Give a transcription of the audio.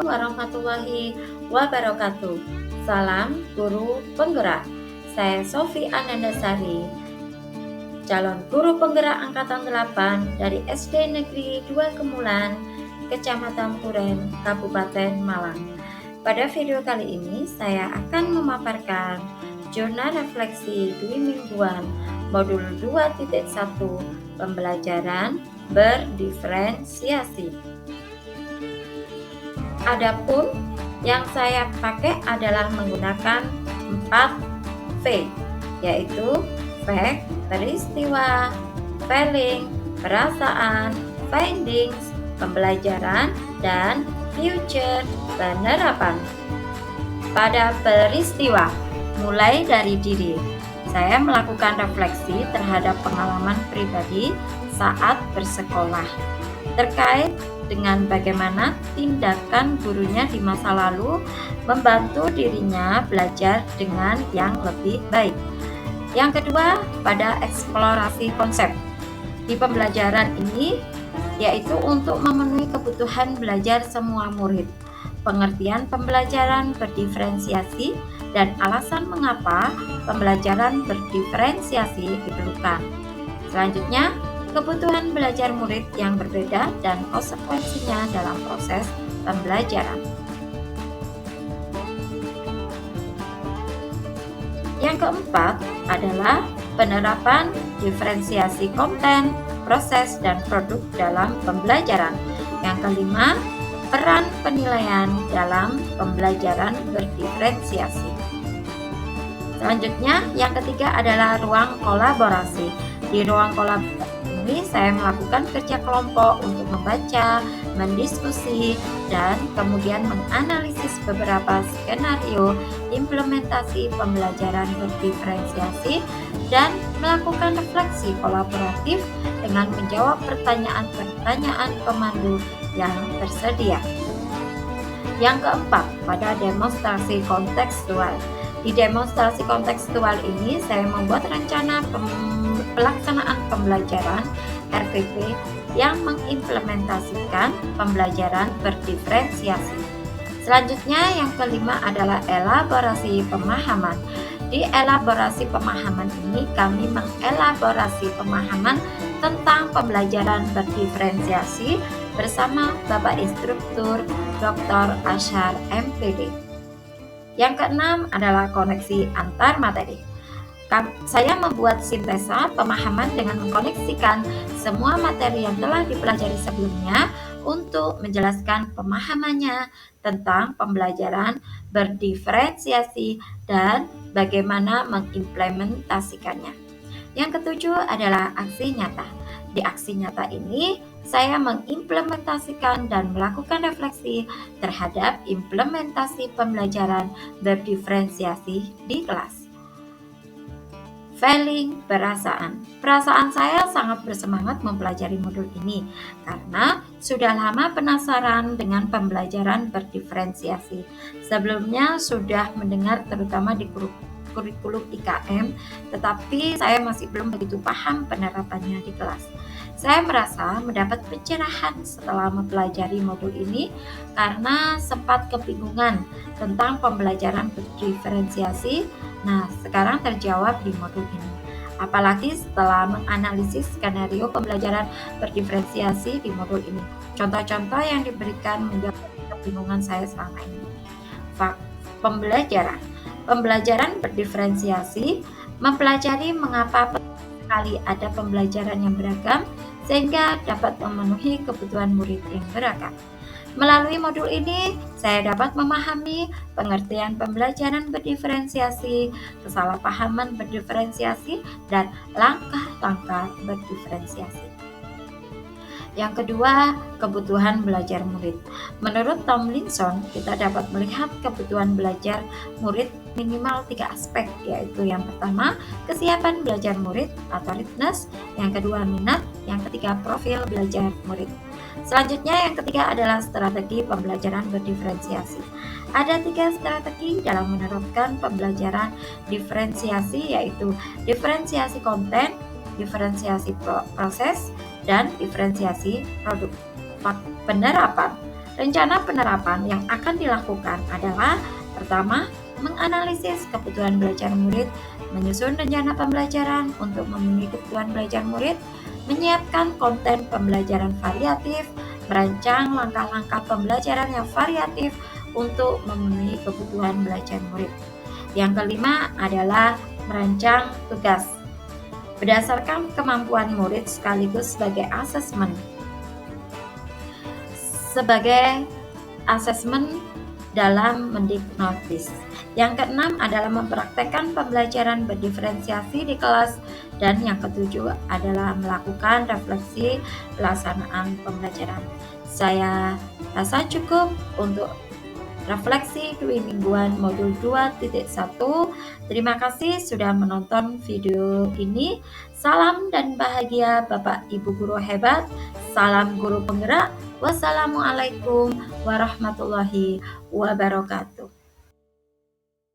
Assalamualaikum warahmatullahi wabarakatuh. Salam guru penggerak. Saya Sofi Anandasari, calon guru penggerak angkatan 8 dari SD Negeri 2 Kemulan, Kecamatan Puren, Kabupaten Malang. Pada video kali ini saya akan memaparkan jurnal refleksi dwi mingguan modul 2.1 pembelajaran berdiferensiasi. Adapun yang saya pakai adalah menggunakan 4V, yaitu fact, peristiwa, feeling, perasaan, findings, pembelajaran, dan future, penerapan. Pada peristiwa, mulai dari diri, saya melakukan refleksi terhadap pengalaman pribadi saat bersekolah terkait dengan bagaimana tindakan gurunya di masa lalu membantu dirinya belajar dengan yang lebih baik. Yang kedua, pada eksplorasi konsep. Di pembelajaran ini, yaitu untuk memenuhi kebutuhan belajar semua murid, pengertian pembelajaran berdiferensiasi, dan alasan mengapa pembelajaran berdiferensiasi diperlukan. Selanjutnya, kebutuhan belajar murid yang berbeda dan konsekuensinya dalam proses pembelajaran. Yang keempat adalah penerapan diferensiasi konten, proses, dan produk dalam pembelajaran. Yang kelima, peran penilaian dalam pembelajaran berdiferensiasi. Selanjutnya, yang ketiga adalah ruang kolaborasi. Di ruang kolaborasi ini saya melakukan kerja kelompok untuk membaca, mendiskusi, dan kemudian menganalisis beberapa skenario implementasi pembelajaran berdiferensiasi dan melakukan refleksi kolaboratif dengan menjawab pertanyaan-pertanyaan pemandu yang tersedia. Yang keempat, pada demonstrasi kontekstual. Di demonstrasi kontekstual ini saya membuat rencana pelaksanaan pembelajaran RPP yang mengimplementasikan pembelajaran berdiferensiasi. Selanjutnya yang kelima adalah elaborasi pemahaman. Di elaborasi pemahaman ini kami mengelaborasi pemahaman tentang pembelajaran berdiferensiasi bersama Bapak Instruktur Dr. Ashar MPD. Yang keenam adalah koneksi antar materi. Saya membuat sintesa pemahaman dengan mengkoneksikan semua materi yang telah dipelajari sebelumnya untuk menjelaskan pemahamannya tentang pembelajaran berdiferensiasi dan bagaimana mengimplementasikannya. Yang ketujuh adalah aksi nyata. Di aksi nyata ini, saya mengimplementasikan dan melakukan refleksi terhadap implementasi pembelajaran berdiferensiasi di kelas. Feeling, perasaan. Perasaan saya sangat bersemangat mempelajari modul ini karena sudah lama penasaran dengan pembelajaran berdiferensiasi. Sebelumnya sudah mendengar terutama di kurikulum IKM, tetapi saya masih belum begitu paham penerapannya di kelas. Saya merasa mendapat pencerahan setelah mempelajari modul ini karena sempat kebingungan tentang pembelajaran berdiferensiasi. Nah, sekarang terjawab di modul ini. Apalagi setelah menganalisis skenario pembelajaran berdiferensiasi di modul ini. Contoh-contoh yang diberikan menjawab kebingungan saya selama ini. Pembelajaran. Pembelajaran berdiferensiasi mempelajari mengapa sekali ada pembelajaran yang beragam sehingga dapat memenuhi kebutuhan murid yang beragam. Melalui modul ini, saya dapat memahami pengertian pembelajaran berdiferensiasi, kesalahpahaman berdiferensiasi, dan langkah-langkah berdiferensiasi. Yang kedua, kebutuhan belajar murid. Menurut Tomlinson, kita dapat melihat kebutuhan belajar murid minimal 3 aspek, yaitu yang pertama, kesiapan belajar murid atau readiness, yang kedua, minat, yang ketiga, profil belajar murid. Selanjutnya, yang ketiga adalah strategi pembelajaran berdiferensiasi. Ada 3 strategi dalam menerapkan pembelajaran diferensiasi, yaitu diferensiasi konten, diferensiasi proses, dan diferensiasi produk. Penerapan. Rencana penerapan yang akan dilakukan adalah pertama, menganalisis kebutuhan belajar murid, menyusun rencana pembelajaran untuk memenuhi kebutuhan belajar murid, menyiapkan konten pembelajaran variatif, merancang langkah-langkah pembelajaran yang variatif untuk memenuhi kebutuhan belajar murid. Yang kelima adalah merancang tugas berdasarkan kemampuan murid sekaligus sebagai asesmen dalam mendipnotis. Yang keenam adalah mempraktekkan pembelajaran berdiferensiasi di kelas, dan yang ketujuh adalah melakukan refleksi pelaksanaan pembelajaran. Saya rasa cukup untuk refleksi dwi mingguan modul 2.1. Terima kasih sudah menonton video ini. Salam dan bahagia Bapak Ibu guru hebat. Salam guru penggerak. Wassalamualaikum warahmatullahi wabarakatuh.